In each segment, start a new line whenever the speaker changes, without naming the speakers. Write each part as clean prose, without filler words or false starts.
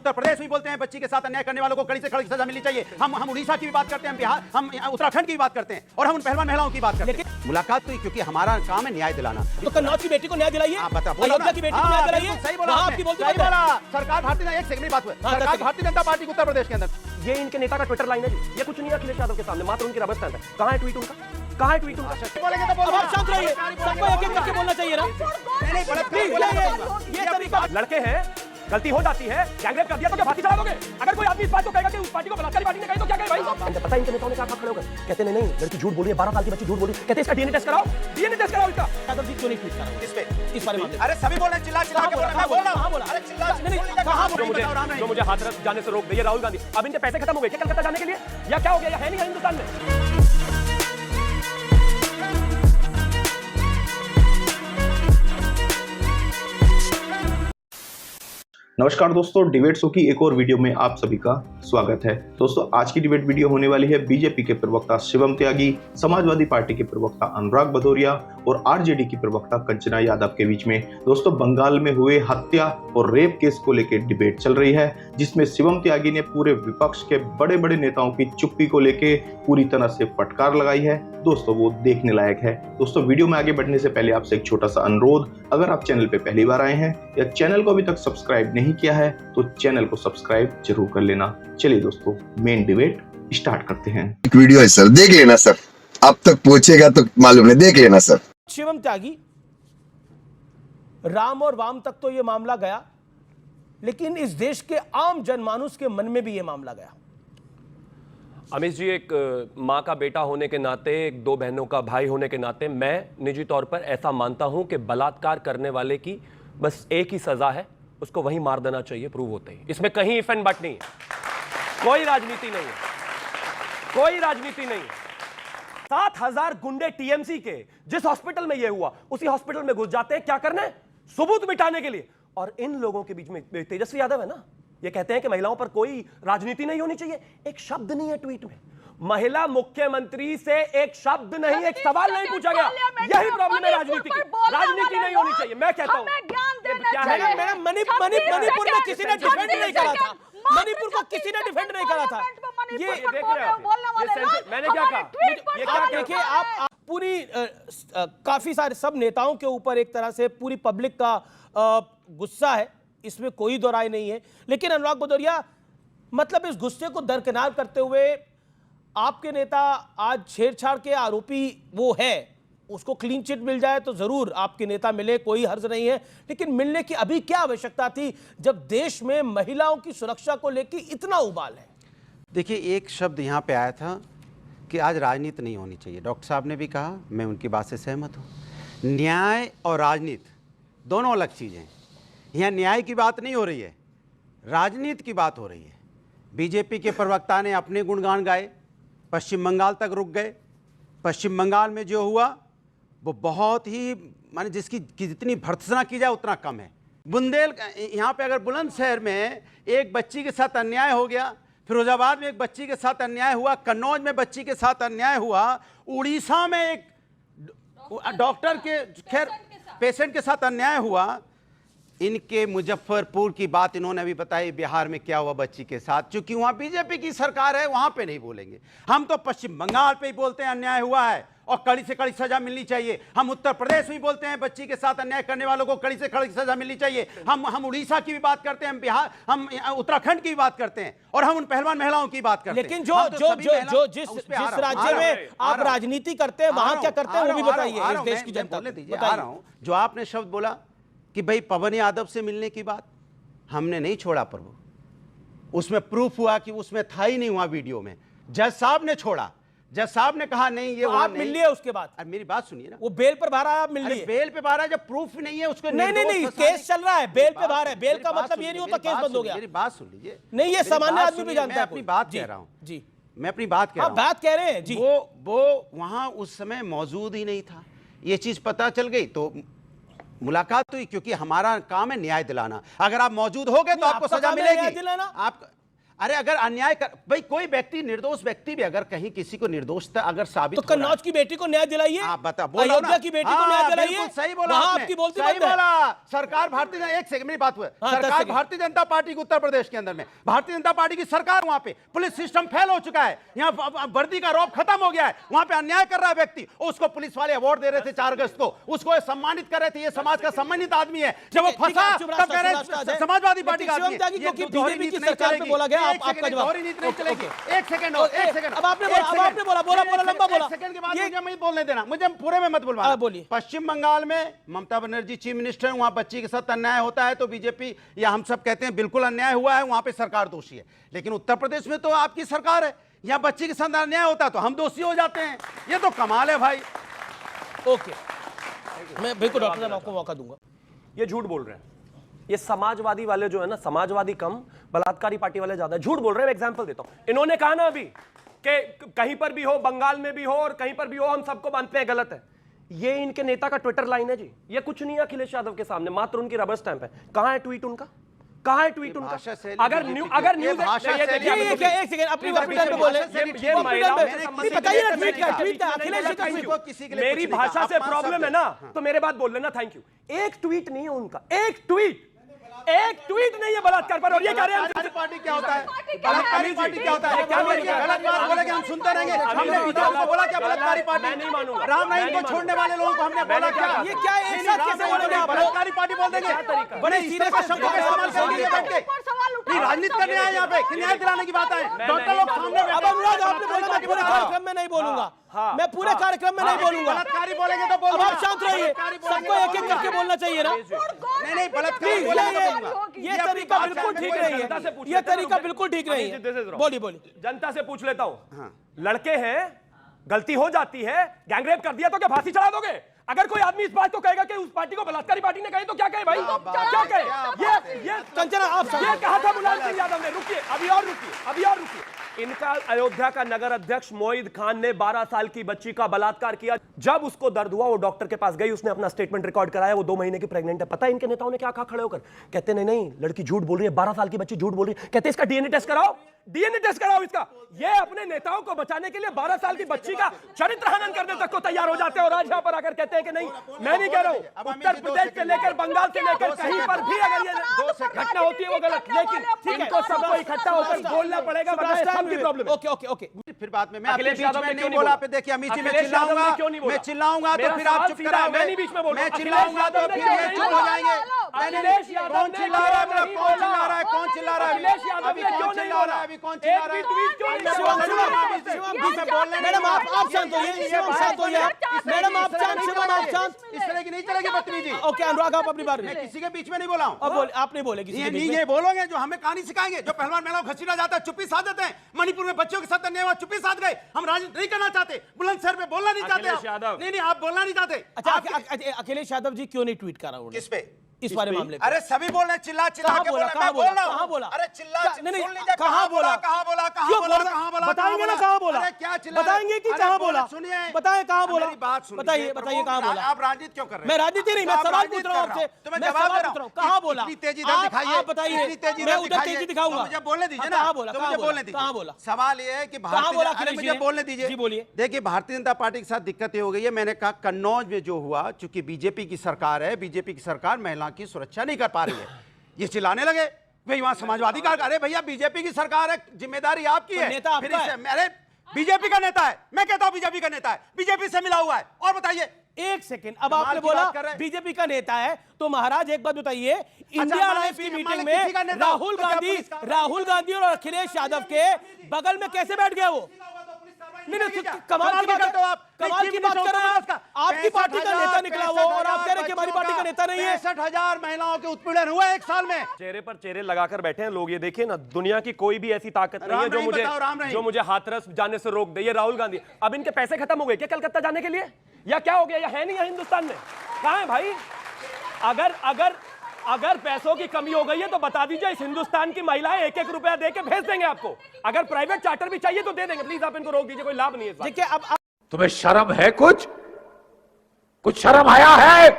उत्तर प्रदेश में बोलते हैं बच्ची के साथ अन्याय करने वालों को कड़ी से कड़ी सजा मिलनी चाहिए। हम उड़ीसा की भी बात करते हैं, बिहार, हम उत्तराखंड की भी बात करते हैं और हम उन पहलवान महिलाओं की बात करते हैं। मुलाकात हुई क्योंकि हमारा काम है न्याय दिलाना।
तो कन्नौज की बेटी को न्याय दिलाइए,
अयोध्या
की बेटी को न्याय दिलाइए।
सही बोला,
आपकी बोलती
सही बोला। सरकार भारतीय एक सेकंड बात हुई, सरकार भारतीय जनता पार्टी उत्तर प्रदेश के अंदर
ये इनके नेता का ट्विटर लाइन है जी। ये कुछ नहीं है अखिलेश यादव के सामने, मात्र उनकी रबर स्टैंप है। कहाँ है ट्वीट उनका? कहाँ है ट्वीट उनका?
बोलेंगे तो बोलो,
आप शांत रहिए, सबको एक एक करके बोलना चाहिए ना।
ये तरीका, लड़के हैं, गलती हो जाती है, गैंगरेप कर दिया तो क्या फांसी चढ़ा दोगे? अगर कोई आदमी इस बात को कहेगा कि उस पार्टी को बलात्कारी पार्टी ने कही तो क्या कहे भाई? पता है इनके नेताओं ने क्या खड़े होकर कहते नहीं लड़की झूठ बोली है, 12 साल की बच्ची झूठ बोली, कहते इसका डीएनए टेस्ट कराओ, डीएनए टेस्ट कराओ इसका।
यादव जी क्यों नहीं ट्वीट कर रहे?
इस पे
इस बारे में
अरे सभी बोल रहे हैं, चिल्ला चिल्ला के बोल रहे हैं, मैं बोल रहा हूं।
बोला?
अरे चिल्ला
नहीं कहां बोल?
जो मुझे हाथरस जाने से रोक दिए राहुल गांधी, अब इनके पैसे खत्म हो गए क्या कलकत्ता जाने के लिए, या क्या हो गया, या है नहीं है हिंदुस्तान में?
नमस्कार दोस्तों, डिबेट शो की एक और वीडियो में आप सभी का स्वागत है। दोस्तों आज की डिबेट वीडियो होने वाली है बीजेपी के प्रवक्ता शिवम त्यागी, समाजवादी पार्टी के प्रवक्ता अनुराग भदौरिया और आरजेडी की प्रवक्ता कंचना यादव के बीच में। दोस्तों बंगाल में हुए हत्या और रेप केस को लेकर डिबेट चल रही है, जिसमें शिवम त्यागी ने पूरे विपक्ष के बड़े बड़े नेताओं की चुप्पी को लेकर पूरी तरह से फटकार लगाई है। दोस्तों वो देखने लायक है। दोस्तों वीडियो में आगे बढ़ने से पहले आपसे एक छोटा सा अनुरोध, अगर आप चैनल पे पहली बार आए हैं या चैनल को अभी तक सब्सक्राइब नहीं किया है तो चैनल को सब्सक्राइब जरूर कर लेना। चलिए दोस्तों मेन डिबेट स्टार्ट करते हैं।
एक वीडियो है सर, देख लेना सर, अब तक पहुंचेगा तो मालूम नहीं, देख लेना सर।
शिवम त्यागी, राम और वाम तक तो यह मामला गया, लेकिन इस देश के आम जनमानुस के मन में भी यह मामला गया।
अमित जी, एक माँ का बेटा होने के नाते, एक दो बहनों का भाई होने के नाते मैं निजी तौर पर ऐसा मानता हूं कि बलात्कार करने वाले की बस एक ही सजा है, उसको वहीं मार देना चाहिए प्रूव होते ही। इसमें कहीं इफ एंड बट नहीं है, कोई राजनीति नहीं है, कोई राजनीति नहीं है। 7,000 गुंडे टीएमसी के जिस हॉस्पिटल में यह हुआ उसी हॉस्पिटल में घुस जाते हैं, क्या करने? सबूत मिटाने के लिए। और इन लोगों के बीच में तेजस्वी यादव है ना, ये कहते हैं कि महिलाओं पर कोई राजनीति नहीं होनी चाहिए। एक शब्द नहीं है ट्वीट में, महिला मुख्यमंत्री से एक शब्द नहीं, एक सवाल नहीं पूछा गया। यही प्रॉब्लम है राजनीति की, राजनीति नहीं होनी चाहिए। मैं कहता हूं क्या है,
मैडम मणिपुर में किसी ने डिफेंड नहीं करा था, मणिपुर को किसी ने डिफेंड नहीं करा था।
ये देख रहे हैं, मैंने क्या कहा, ये क्या
देखिए, आप पूरी काफी सारे सब नेताओं के ऊपर एक तरह से पूरी पब्लिक का गुस्सा है, इसमें कोई दो राय नहीं है। लेकिन अनुराग भदौरिया, मतलब इस गुस्से को दरकिनार करते हुए आपके नेता आज छेड़छाड़ के आरोपी वो है, उसको क्लीन चिट मिल जाए तो जरूर आपके नेता मिले, कोई हर्ज नहीं है, लेकिन मिलने की अभी क्या आवश्यकता थी जब देश में महिलाओं की सुरक्षा को लेकर इतना उबाल है?
देखिए, एक शब्द यहाँ पे आया था कि आज राजनीति नहीं होनी चाहिए। डॉक्टर साहब ने भी कहा, मैं उनकी बात से सहमत हूँ। न्याय और राजनीति दोनों अलग चीज़ें हैं। यहाँ न्याय की बात नहीं हो रही है, राजनीति की बात हो रही है। बीजेपी के प्रवक्ता ने अपने गुणगान गाए, पश्चिम बंगाल तक रुक गए। पश्चिम बंगाल में जो हुआ वो बहुत ही, माने जिसकी जितनी भर्त्सना की जाए उतना कम है। बुंदेल यहाँ पे अगर बुलंदशहर में एक बच्ची के साथ अन्याय हो गया, फिरोजाबाद में एक बच्ची के साथ अन्याय हुआ, कन्नौज में बच्ची के साथ अन्याय हुआ, उड़ीसा में एक डॉक्टर के खैर पेशेंट के साथ अन्याय हुआ। इनके मुजफ्फरपुर की बात इन्होंने अभी बताई, बिहार में क्या हुआ बच्ची के साथ, क्योंकि वहां बीजेपी की सरकार है, वहां पे नहीं बोलेंगे। हम तो पश्चिम बंगाल पे ही बोलते हैं अन्याय हुआ है और कड़ी से कड़ी सजा मिलनी चाहिए। हम उत्तर प्रदेश में बोलते हैं बच्ची के साथ अन्याय करने वालों को कड़ी से कड़ी सजा मिलनी चाहिए। हम उड़ीसा की भी बात करते हैं, बिहार, हम उत्तराखंड की भी बात करते हैं और हम उन पहलवान महिलाओं की बात करते हैं।
लेकिन जिस राज्य में आप राजनीति करते हैं वहां क्या करते हैं वो भी बताइए इस देश की जनता को।
आ रहा हूं, जो आपने शब्द बोला कि भाई पवन यादव से मिलने की बात, हमने नहीं छोड़ा प्रभु, उसमें प्रूफ हुआ कि उसमें था ही नहीं, हुआ वीडियो में। जज साहब ने छोड़ा, जज साहब ने कहा नहीं ये
आप मिल लिए उसके बाद।
मेरी बात सुनिए ना,
वो बेल पर बाहर आया, आप मिल लिए।
बेल पे बाहर है जब प्रूफ नहीं है उसको।
नहीं, केस चल रहा है, बेल पे बाहर है, बेल का मतलब ये नहीं होता केस बंद हो गया।
मेरी बात सुन लीजिए।
नहीं, ये सामान्य आदमी भी जानता है।
अपनी बात कह रहा हूँ
जी,
मैं अपनी बात कह रहा हूँ।
बात कह रहे हैं जी।
वो वहां उस समय मौजूद ही नहीं था, ये चीज पता चल गई तो मुलाकात हुई, क्योंकि हमारा काम है न्याय दिलाना। अगर आप मौजूद हो गए तो आपको सजा मिलेगी।
दिलाना
आप अरे अगर अन्याय कर भाई, कोई व्यक्ति निर्दोष व्यक्ति भी अगर कहीं किसी को निर्दोषता अगर साबित
तो
हो रहा है,
कन्नौज की बेटी को न्याय दिलाइए,
आप बता, बोलो ना।
अयोध्या की बेटी को न्याय दिलाइए।
बिल्कुल सही बोला
वहां
आपने,
आपकी बोलती
सही
बंद है।
बोला। सरकार भारतीय जनता, एक सेकंड मेरी बात हुई,
हाँ, 10
सरकार
सेकंड।
भारतीय जनता पार्टी की उत्तर प्रदेश के अंदर में, भारतीय जनता पार्टी की सरकार, वहां पे पुलिस सिस्टम फेल हो चुका है, यहाँ वर्दी का रौब खत्म हो गया है, वहां पे अन्याय कर रहा है व्यक्ति, उसको पुलिस वाले अवार्ड दे रहे थे 4 अगस्त को, उसको सम्मानित कर रहे थे, ये समाज का सम्मानित आदमी है। जब वो फंसा तब कह रहे समाजवादी पार्टी का आदमी है। ये
बीजेपी की सरकार में बोला गया, आपका जवाब।
नीति नहीं चलेगी। एक सेकंड और, एक सेकंड।
अब आपने बोला लंबा बोला।
एक सेकंड के बाद मुझे नहीं बोलने देना, मुझे पूरे में मत बुलवाना।
बोलिए।
पश्चिम बंगाल में ममता बनर्जी चीफ मिनिस्टर, वहां बच्ची के साथ अन्याय होता है तो बीजेपी या हम सब कहते हैं बिल्कुल अन्याय हुआ है, वहां पे सरकार दोषी है। लेकिन उत्तर प्रदेश में तो आपकी सरकार है, यहाँ बच्ची के साथ अन्याय होता है तो हम दोषी हो जाते हैं। ये तो कमाल है भाई।
ओके, मैं बिल्कुल डॉक्टर साहब आपको मौका दूंगा।
ये झूठ बोल रहे हैं, ये समाजवादी वाले जो है ना, समाजवादी कम, बलात्कारी पार्टी वाले ज्यादा झूठ बोल रहे हैं। एग्जांपल देता हूं, इन्होंने कहा ना अभी कि कहीं पर भी हो, बंगाल में भी हो और कहीं पर भी हो, हम सबको मानते हैं गलत है। ये इनके नेता का ट्विटर लाइन है जी, ये कुछ नहीं है अखिलेश यादव के सामने, मात्र उनकी रबर स्टैंप है। कहां है ट्वीट उनका, कहां है ट्वीट उनका? अगर न्यूज
एक सेकंड अपनी वर्पिटन पे बोले, बताइए ना ट्वीट क्या, ट्वीट क्या अखिलेश,
मेरी भाषा से प्रॉब्लम है ना तो मेरे बात बोल लेना, थैंक यू। एक ट्वीट नहीं है उनका, एक ट्वीट नहीं है बलात्कार पर, और ये कह रहे हैं
पार्टी क्या होता है, बलात्कारी पार्टी क्या होता है? क्या गलत बात बोलेंगे हम सुनते रहेंगे? हमने विधायकों को बोला क्या बलात्कारी पार्टी?
मैं नहीं मानूंगा।
राम रहीम को छोड़ने वाले लोगों को हमने बोला क्या?
ये क्या है, एक साथ कैसे बोलेंगे आप?
बलात्कारी पार्टी बोल देंगे? बड़े सीरियस शब्दों का इस्तेमाल करेंगे बैठ के। राजनीति करने आए यहाँ पे कि न्याय दिलाने की बात है? डॉक्टर लोग सामने
अब अनुराग आपने बोला मैं पूरे कार्यक्रम में नहीं बोलूंगा, मैं पूरे कार्यक्रम में नहीं बोलूंगा।
बलात्कारी बोलेंगे तो
अब आप शांत रहिए, सबको एक एक करके बोलना चाहिए ना।
नहीं बलात्कारी बोलेंगे
ये तरीका बिल्कुल ठीक नहीं है, ये तरीका बिल्कुल ठीक नहीं है। बोलिए।
जनता से पूछ लेता हूं, लड़के हैं, गलती हो जाती है, गैंगरेप कर दिया तो क्या फांसी चढ़ा दोगे? अगर कोई आदमी इस बात को कहेगा कि उस पार्टी को बलात्कारी पार्टी ने कहे तो क्या कहे भाई, क्या कहे? ये
कंचना आप
ये कहा था मुलायम सिंह यादव ने। रुकिए, अभी और रुकिए। इनका अयोध्या का नगर अध्यक्ष मोईद खान ने 12 साल की बच्ची का बलात्कार किया। जब उसको दर्द हुआ वो डॉक्टर के पास गई, उसने अपना स्टेटमेंट रिकॉर्ड कराया, वो 2 महीने की प्रेग्नेंट है। पता है इनके नेताओं ने क्या कहा खड़े होकर? कहते नहीं लड़की झूठ बोल रही है, 12 साल की बच्ची झूठ बोल रही है। कहते इसका डीएनए टेस्ट कराओ इसका। ये अपने नेताओं को बचाने के लिए 12 साल की बच्ची का चरित्र हनन करने तक को तैयार हो जाते हैं, और आज यहाँ पर आकर कहते हैं कि नहीं, मैं नहीं कह रहा हूं, उत्तर प्रदेश से लेकर बंगाल से लेकर कहीं पर भी अगर ये घटना होती है वो गलत, लेकिन इनको सबको इकट्ठा होकर बोलना पड़ेगा, वरना सबकी प्रॉब्लम है।
ओके
फिर बाद में मैं
अखिलेश यादव ने क्यों नहीं
बोला?
बोला?
देखिए अमित जी, मैं
अखिलेश यादव ने क्यों नहीं बोला?
मैं चिल्लाऊंगा तो
मेरा
फिर आप
सवाल
चुप
सीधा है,
कराओगे।
मैं नहीं बीच में बोल रहा
मैं
हूं।
चिल्लाऊंगा तो
अखिलेश
फिर ये
यादव
चुप
ने
हो जाएंगे।
अखिलेश यादव
कौन
ने
चिल्ला रहा है?
नहीं
कौन
बोला।
चिल्ला रहा है? कौन चिल्ला रहा है?
अखिलेश यादव
अभी
ने
कौन
क्यों नहीं
चिल्ला रहा है? अभी कौन चिल्ला रहा है?
मैडम आप शांत होइए, शिवम शांत होइए। मैडम आप शांत, शिवम आप शांत।
इस तरह की नहीं चलेगी बदतमीजी।
ओके अनुराग आप अपनी बात
मैं
में।
किसी के बीच में नहीं बोला हूं।
अब बोले, आप नहीं बोले किसी के बीच में।
ये बोलोगे जो हमें कहानी सिखाएंगे, जो पहलवान महिलाओं को घसीटा जाता है चुप्पी साध देते हैं, मणिपुर में बच्चों के साथ अन्याय हुआ चुप्पी साध गए। हम राजनीति नहीं करना चाहते, बुलंदशहर पे बोलना नहीं चाहते आप। नहीं आप बोलना नहीं चाहते।
अच्छा अखिलेश यादव जी क्यों नहीं ट्वीट कर रहा हूँ
किस पे?
इस बारे मामले पे?
अरे सभी बोल रहे, चिल्ला के बोल रहे,
कहाँ
मैं बोल रहा हूं।
कहाँ बोला?
अरे चिल्ला
नहीं
सुन लीजिए,
कहाँ बोला?
कहाँ बोला?
बताएंगे ना कहाँ बोला?
अरे क्या चिल्ला?
बताएंगे कि कहाँ बोला?
सुनिए,
बताइए कहाँ बोला?
मेरी बात सुनिए।
बताइए कहाँ बोला?
आप राजनीति क्यों कर रहे हैं?
मैं राजनीति नहीं, मैं सवाल पूछ रहा हूँ आपसे।
मैं जवाब दे रहा हूँ।
कहाँ बोला?
इतनी तेजी दर दिखाइए,
आप बताइए, मैं उधर तेजी दिखाऊंगा।
मुझे बोलने दीजिए ना।
कहाँ बोला?
मुझे बोलने दीजिए।
कहाँ बोला?
सवाल ये है कि मुझे बोलने दीजिए।
जी बोलिए।
देखिए भारतीय जनता पार्टी के साथ दिक्कत ये हो गई है, मैंने कहा कन्नौज में जो हुआ, चूंकि बीजेपी की सरकार है, बीजेपी की सरकार महिला की सुरक्षा नहीं कर पा रही है, ये चिल्लाने लगे भाई वहां समाजवादी का। अरे भैया बीजेपी की सरकार है, जिम्मेदारी आपकी है।
नेता आपका है।
मेरे बीजेपी का नेता है, मैं कहता हूं बीजेपी का नेता है, बीजेपी से मिला हुआ है। और बताइए
एक सेकंड, अब आपने बोला बीजेपी का नेता है तो महाराज एक बात बताइए, इंडिया आईपी मीटिंग में राहुल गांधी और अखिलेश यादव के बगल में कैसे बैठ गया वो? नहीं कमाल की बात हो आप, कमाल की बात कर रहे हैं। आपकी पार्टी का नेता निकला वो और आप कह रहे हैं कि हमारी पार्टी का नेता नहीं है।
65,000 महिलाओं के उत्पीड़न हुआ एक साल में।
चेहरे पर चेहरे लगाकर बैठे हैं लोग। ये देखिए ना, दुनिया की कोई भी ऐसी ताकत नहीं है जो मुझे हाथरस जाने से रोक दे। ये राहुल गांधी, अब इनके पैसे खत्म हो गए क्या कलकत्ता जाने के लिए, या क्या हो गया? या है नहीं है हिंदुस्तान में? कहां है भाई? अगर पैसों की कमी हो गई है तो बता दीजिए, इस हिंदुस्तान की महिलाएं 1-1 रुपया देके भेज देंगे आपको। अगर प्राइवेट चार्टर भी चाहिए तो दे देंगे। प्लीज आप इनको रोक दीजिए, कोई लाभ नहीं है।
देखिए अब
तुम्हें शर्म है? कुछ शर्म आया है?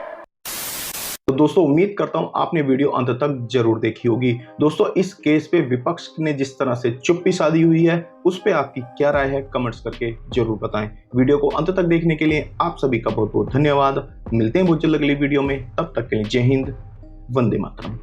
तो तो दोस्तों उम्मीद करता हूं आपने वीडियो अंत तक जरूर देखी होगी। दोस्तों इस केस पे विपक्ष ने जिस तरह से चुप्पी साधी हुई है उस पे आपकी क्या राय है कमेंट्स करके जरूर बताएं। वीडियो को अंत तक देखने के लिए आप सभी का बहुत बहुत धन्यवाद। मिलते हैं बहुत जल्द अगली वीडियो में, तब तक के लिए जय हिंद, वंदे मातरम।